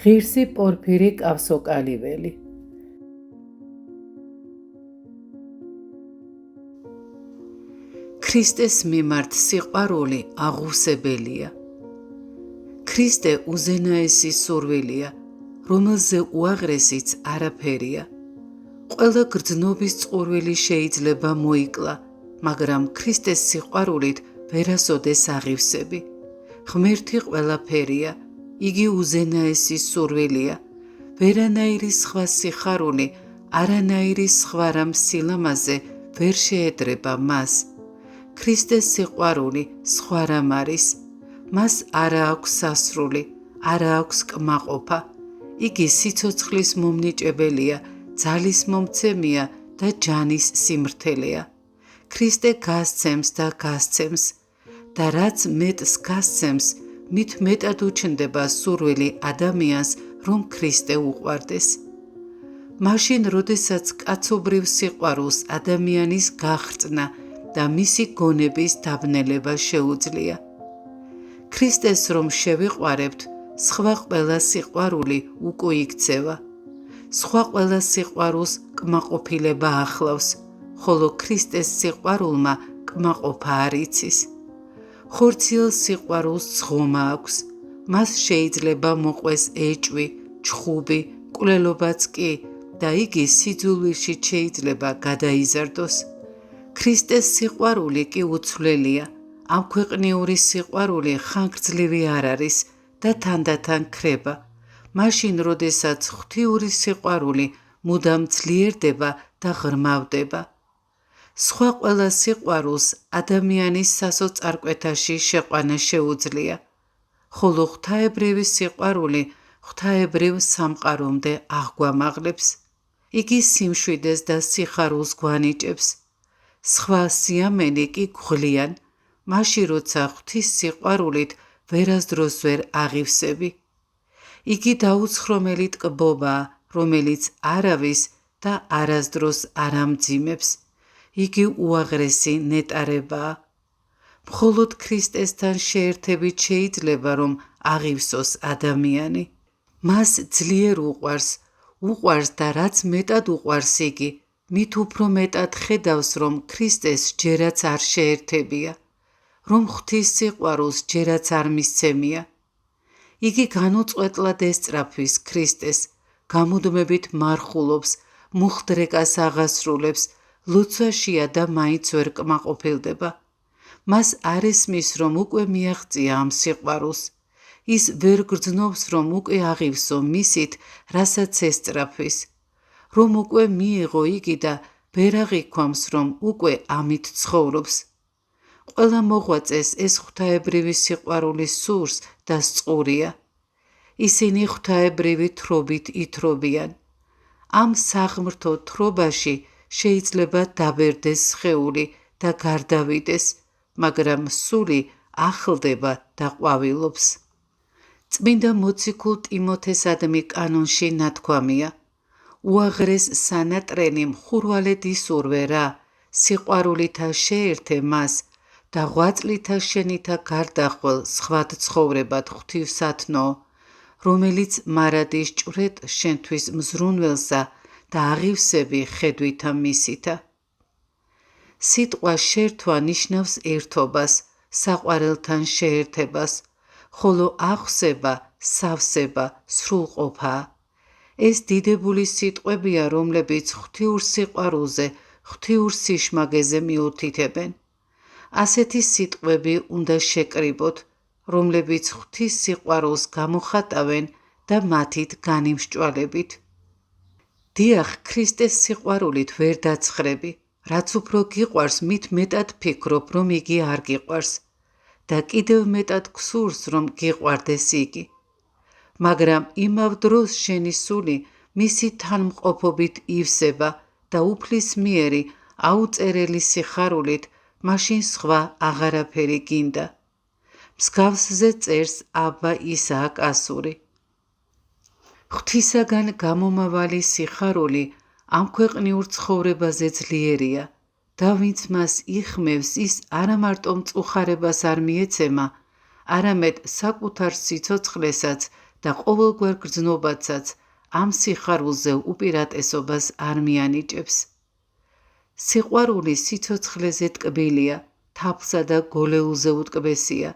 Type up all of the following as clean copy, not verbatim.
ღირსი პორფირი კავსოკალიველი. ქრისტეს მიმართ სიყვარული აღუვსებელია. ქრისტე უზენაესი სურვილია, რომელზე უაღრესიც არაფერია. ყველა გრძნობის წყურვილი შეიძლება მოიკლა, მაგრამ ქრისტეს სიყვარულით ვერასოდეს აღივსები. ღმერთი ყველაფერია, იგი უზენაესი სურვილია. ვერანაირი სხვა სიხარული, არანაირი სხვა რამ სილამაზე ვერ შეედრება მას. ქრისტეს სიყვარული სხვა რამ არის. მას არა აქვს სასრული, არა აქვს კმაყოფა. იგი სიცოცხლის მომნიჭებელია, ძალის მომცემია და ჯანის სიმრთელეა. ქრისტე გასცემს და გასცემს და რაც მეტს გასცემს, მით მეტად უჩნდება სურვილი ადამიანს, რომ ქრისტე უყვარდეს. მაშინ, როდესაც კაცობრივ სიყვარულს ადამიანის გახრწნა და მისი გონების დაბნელება შეუძლია. ქრისტეს რომ შევიყვარებთ, სხვა ყველა სიყვარული უკვე იქცევა. სხვა ყველა სიყვარულს კმაყოფილება ახლავს, ხოლო ქრისტეს სიყვარულმა კმაყოფა არ იცის. ხორციელ სიყვარულს ძღომა აქვს, მას შეიძლება მოყვეს ეჭვი, ჩხუბი, მკვლელობაც კი და იგი სიძულვილში შეიძლება გადაიზარდოს. ქრისტეს სიყვარული კი უცვლელია, ამ ქვეყნიური სიყვარული ხანგრძლივი არ არის და თანდათან ქრება. მაშინ, როდესაც ღვთიური სიყვარული მუდამ ძლიერდება და ღრმავდება. სხვა ყველა სიყვარულს ადამიანის სასოწარკვეთაში შეყვანა შეუძლია, ხოლო ღვთაებრივი სიყვარული ღვთაებრივ სამყარომდე აღგვამაღლებს. იგი სიმშვიდეს და სიხარულს გვანიჭებს. სხვა სიამენი კი გვღლიან, მაშინ როცა ღვთის სიყვარულით ვერასდროს ვერ აღივსები. იგი დაუცხრომელი ტკბობაა, რომელიც არავის და არასდროს არ ამძიმებს. იგი უაღრესი ნეტარებაა. მხოლოდ ქრისტესთან შეერთებით შეიძლება, რომ აღივსოს ადამიანი. მას ძლიერ უყვარს და რაც მეტად უყვარს იგი, მით უფრო მეტად ხედავს, რომ ქრისტეს ჯერაც არ შეერთებია, რომ ღვთის სიყვარულს ჯერაც არ მისცემია. იგი განუწყვეტლად ესწრაფვის ქრისტეს, გამუდმებით მარხულობს, მუხდრეკას აღასრულებს, ლოცვაშია და მაინც ვერ კმაყოფილდება. მას არ ესმის, რომ უკვე მიაღწია ამ სიყვარულს. ის ვერ გრძნობს, რომ უკვე აღივსო მისით, რასაც ესწრაფვის. რომ უკვე მიიღო იგი და ვერ აღიქვამს, რომ უკვე ამით ცხოვრობს. ყველა მოღვაწეს ეს ღვთაებრივი სიყვარული სურს და სწურია. ისინი ღვთაებრივი თრობით ითრობიან. ამ საღმრთო თრობაში შეიძლება დაბერდეს სხეული და გარდავიდეს, მაგრამ სული ახლდება და ყვავილობს. წმინდა მოციქულ ტიმოთესადმი კანონში ნათქვამია: უაღრეს სანატრენი მხურვალედ ისურვე რა, სიყვარულითა შეერთე მას და ღვაწლითა შენითა გარდახვალ სხვად ცხოვრებად ღვთივსათნო, რომელიც მარადის ჭვრეტ შენთვის მზრუნველსა და აღივსები ხედვითა მისითა. სიტყვა შერთვა ნიშნავს ერთობას, საყვარელთან შეერთებას, ხოლო აღვსება, სავსება, სრულყოფაა. ეს დიდებული სიტყვებია, რომლებიც ღვთიურ სიყვარულზე, ღვთიურ სიშმაგეზე მიუთითებენ. ასეთი სიტყვები უნდა შეკრიბოთ, რომლებიც ღვთის სიყვარულს გამოხატავენ და მათით განიმსჭვალებით. დიახ, ქრისტეს სიყვარულით ვერ დაცხრები, რაც უფრო გიყვარს, მით მეტად ფიქრობ, რომ იგი არ გიყვარს და კიდევ მეტად გსურს, რომ გიყვარდეს იგი. მაგრამ იმავ დროს შენი სული მისი თანმყოფობით ივსება და უფლისმიერი, აუწერელი სიხარულით, მაშინ სხვა აღარაფერი გინდა. მსგავსზე წერს აბა ისააკ ასური. ღვთისაგან გამომავალი სიხარული ამ ქვეყნიურ ცხოვრებაზე ძლიერია და ვინც მას იხმევს, ის არა მარტო მწუხარებას არ მიეცემა, არამედ საკუთარ სიცოცხლესაც და ყოველგვარ გრძნობაცაც ამ სიხარულზე უპირატესობას არ მიანიჭებს. სიყვარული სიცოცხლეზე ტკბილია, თაფლსა და გოლეულზე უტკბესია.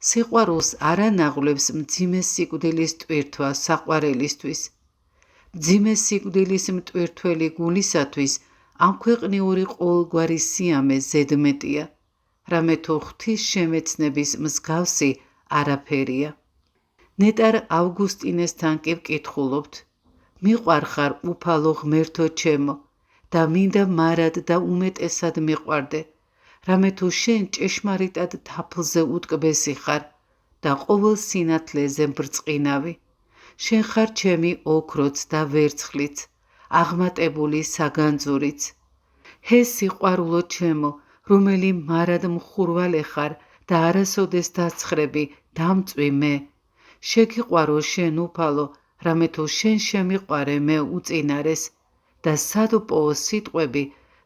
სიყვარულს არ ანაღვლებს მძიმე სიკვდილის ტვირთვა საყვარელისთვის. მძიმე სიკვდილის მტვირთველი გულისათვის ამ ქვეყნიური ყოველგვარი სიამე ზედმეტია, რამე თუ ღვთის შემეცნების მსგავსი არაფერია. ნეტარ ავგუსტინესთან კი ვკითხულობთ: მიყვარ ხარ უფალო ღმერთო ჩემო და მინდა მარად და უმეტესად მიყვარდე, რამე თუ შენ ჭეშმარიტად თაფლზე უტკბესი ხარ და ყოველ სინათლეზე ბრწყინავი. შენ ხარ ჩემი ოქროც და ვერცხლიც, აღმატებული საგანძურიც. ჰე სიყვარულო ჩემო, რომელი მარად მხურვალე ხარ და არასოდეს დაცხრები, დამწვი მე. შეგიყვარო შენ უფალო, რამე თუ შენ შემიყვარე მე უწინარეს და სად ვპოვო სიტყვები,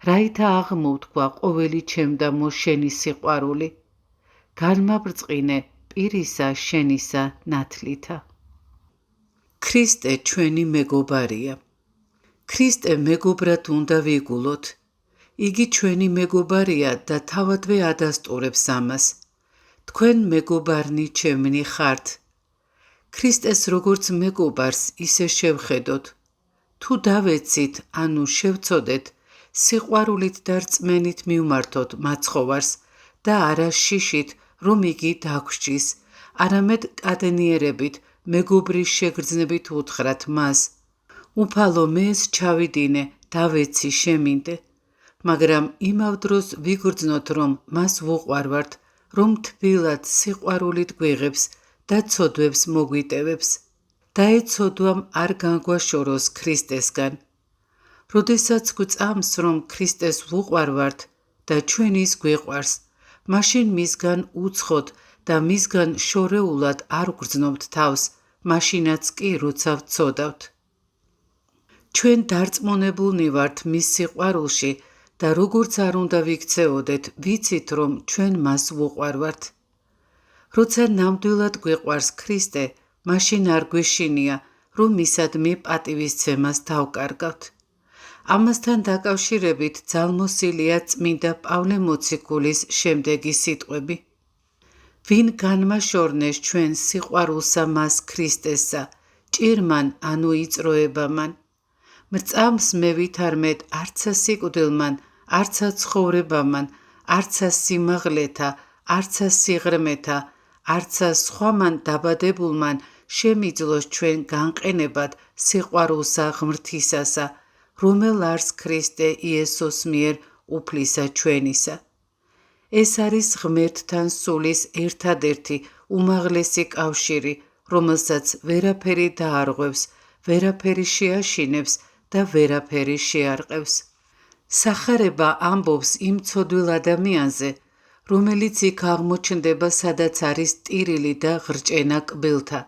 რაითა აღმოვთქვა ყოველი ჩემდამო შენი სიყვარული. განმაბრწყინე პირისა შენისა ნათლითა. ქრისტე ჩვენი მეგობარია. ქრისტე მეგობრად უნდა ვიგულოთ. იგი ჩვენი მეგობარია და თავადვე ადასტურებს ამას. თქვენ მეგობარნი ჩემნი ხართ. ქრისტეს როგორც მეგობარს ისე შევხედოთ. თუ დავეცით, ანუ შევცოდეთ, სიყვარულით და რწმენით მივმართოთ მაცხოვარს და არა შიშით, რომ იგი დაგვრჩის, არამედ კადნიერებით, მეგობრის შეგრძნებით უთხრათ მას: უფალო, მე ეს ჩავიდინე, დავეცი, შემინდე. მაგრამ იმავ დროს ვიგრძნოთ, რომ მას ვუყვარვართ, რომ თბილად სიყვარულით გვიღებს და ცოდვებს მოგვიტევებს. და ეცოდვამ არ განგვაშოროს ქრისტესგან. როდესაც გვწამს, რომ ქრისტეს ვუყვარვართ და ჩვენ ის გვიყვარს, მაშინ მისგან უცხოთ და მისგან შორეულად არ ვგრძნობთ თავს, მაშინაც კი როცა ვცოდავთ. ჩვენ დარწმუნებულნი ვართ მის სიყვარულში და როგორც არ უნდა ვიქცეოდეთ, ვიცით, რომ ჩვენ მას ვუყვარვართ. როცა ნამდვილად გვიყვარს ქრისტე, მაშინ არ გვეშინია, რომ მისადმი პატივისცემას დავკარგავთ. ამასთან დაკავშირებით ძალმოსილია წმინდა პავლე მოციქულის შემდეგი სიტყვები: ვინ განმაშორნეს ჩვენ სიყვარულსა მას ქრისტესსა, ჭირმან ანუ იწროებამან. მრწამს მე ვითარმეთ არცა სიკვდილმან, არცა ცხოვრებამან, არცა სიმაღლეთა, არცა სიღრმეთა, არცა სხვამან დაბადებულმან შემიძლოს ჩვენ განყენებად სიყვარულსა ღმრთისასა, რომელ არს ქრისტე იესოს მიერ უფლისა ჩვენისა. ეს არის ღმერთთან სულის ერთადერთი უმაღლესი კავშირი, რომელსაც ვერაფერი დაარღვევს, ვერაფერი შეაშინებს და ვერაფერი შეარყევს. სახარება ამბობს იმ ცოდვილ ადამიანზე, რომელიც იქ აღმოჩნდება, სადაც არის ტირილი და ღრჭენა კბილთა,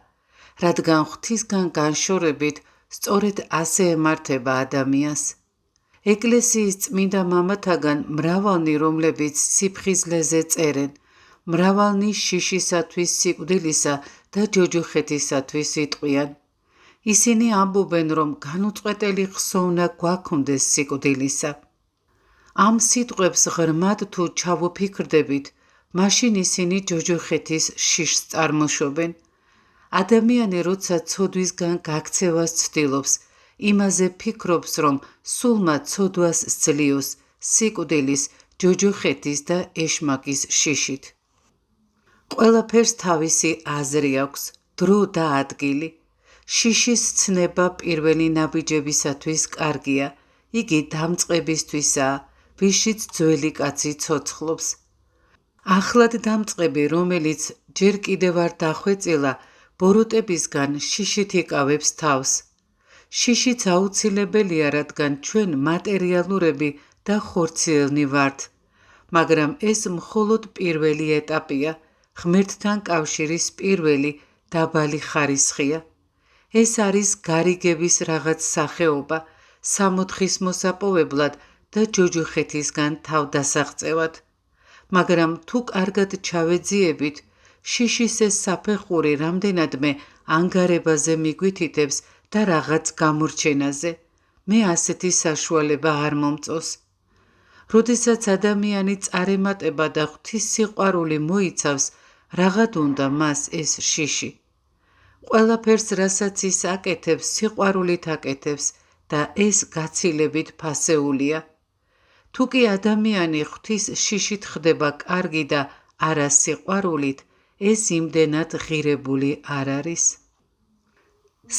რადგან ღვთისგან განშორებით სწორედ ასე ემართება ადამიანს. ეკლესიის წმინდა მამათაგან მრავალნი, რომლებიც სიფხიზლეზე წერენ, მრავალნი შიშისათვის სიკვდილისა და ჯოჯოხეთისათვის იტყვიან. ისინი ამბობენ, რომ განუწყვეტელი ხსოვნა გვაქვთ სიკვდილისა. ამ სიტყვებს ღრმად თუ ჩავუფიქრდებით, მაშინ ისინი ჯოჯოხეთის შიშს წარმოშობენ. ადამიანი როცა ცოდვისგან გაქცევას ცდილობს, იმაზე ფიქრობს, რომ სულმა ცოდვას სძლიოს სიკვდილის, ჯოჯოხეთის და ეშმაკის შიშით. ყველაფერს თავისი აზრი აქვს, დრო და ადგილი. შიშის ცნება პირველი ნაბიჯებისათვის კარგია, იგი დამწყებისთვისაა, ვიშიც ძველი კაცი ცოცხლობს. ახლად დამწყები, რომელიც ჯერ კიდევ არ დახვეწილა, ბოროტებისგან შიშით იკავებს თავს. შიშიც აუცილებელია, რადგან ჩვენ მატერიალურები და ხორციელნი ვართ, მაგრამ ეს მხოლოდ პირველი ეტაპია, ღმერთთან კავშირის პირველი დაბალი ხარისხია. ეს არის გარიგების რაღაც სახეობა, სამოთხის მოსაპოვებლად და ჯოჯოხეთისგან თავდასაღწევად. მაგრამ თუ კარგად ჩავეძიებით, შიშის ეს საფეხური რამდენადმე ანგარებაზე მიგვითითებს და რაღაც გამორჩენაზე. მე ასეთი საშუალება არ მომწონს. როდესაც ადამიანი წარემატება და ღვთის სიყვარული მოიცავს, რაღაც უნდა მას ეს შიში. ყველაფერს, რასაც ის აკეთებს, სიყვარულით აკეთებს და ეს გაცილებით ფასეულია. თუ კი ადამიანი ღვთის შიშით ხდება კარგი და არა სიყვარულით, ეს იმდენად ღირებული არ არის.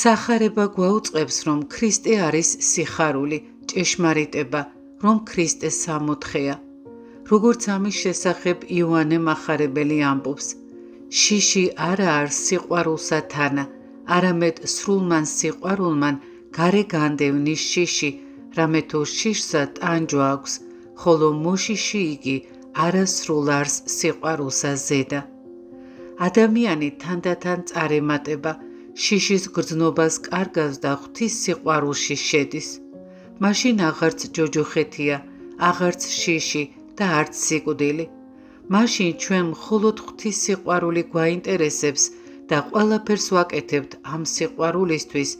სახარება გვაუწყებს, რომ ქრისტე არის სიხარული, ჭეშმარიტება, რომ ქრისტე სამოთხეა. როგორც ამის შესახებ იოანე მახარებელი ამბობს, შიში არა არ სიყვარულსა თანა, არამედ სრულმან სიყვარულმან გარე განდევნის შიში, რამე თუ შიშსა ტანჯვა აქვს, ხოლო მოშიში იგი არასრულ არს სიყვარულსა ზედა. ადამიანი თანდათან წარემატება, შიშის გრძნობას კარგავს და ღვთის სიყვარულში შედის. მაშინ აღარც ჯოჯოხეთია, აღარც შიში და არც სიკვდილი. მაშინ ჩვენ მხოლოდ ღვთის სიყვარული გვაინტერესებს და ყველაფერს ვაკეთებთ ამ სიყვარულისთვის,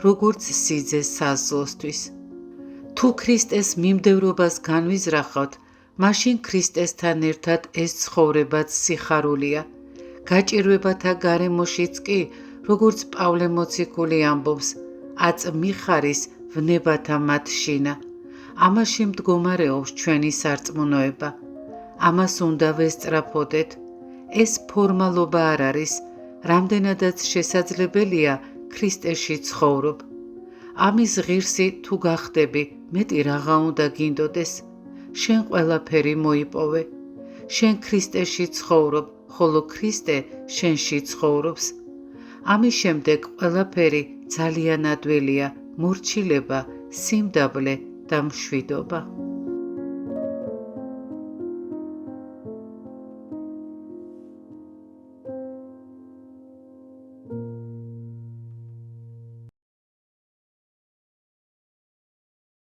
როგორც სიძეს საზრდოისთვის. თუ ქრისტეს მიმდევრობას განვიზრახავთ, მაშინ ქრისტესთან ერთად ეს ცხოვრებაც სიხარულია. გაჭირვებათა გარემოშიც კი, როგორც პავლე მოციქული ამბობს, აწ მიხარის ვნებათა მათ შინა. ამაში მდგომარეობს ჩვენი სარწმუნოება. ამას უნდა ვესწრაფოდეთ. ეს ფორმალობა არ არის, რამდენადაც შესაძლებელია ქრისტეში ცხოვრობ. ამის ღირსი თუ გახდები, მეტი რაღა უნდა გინდოდეს. შენ ყველაფერი მოიპოვე. შენ ქრისტეში ცხოვრობ, ხოლო ქრისტე შენში ცხოვრობს. ამის შემდეგ ყველაფერი ძალიან ადვილია, მორჩილება, სიმდაბლე და მშვიდობა.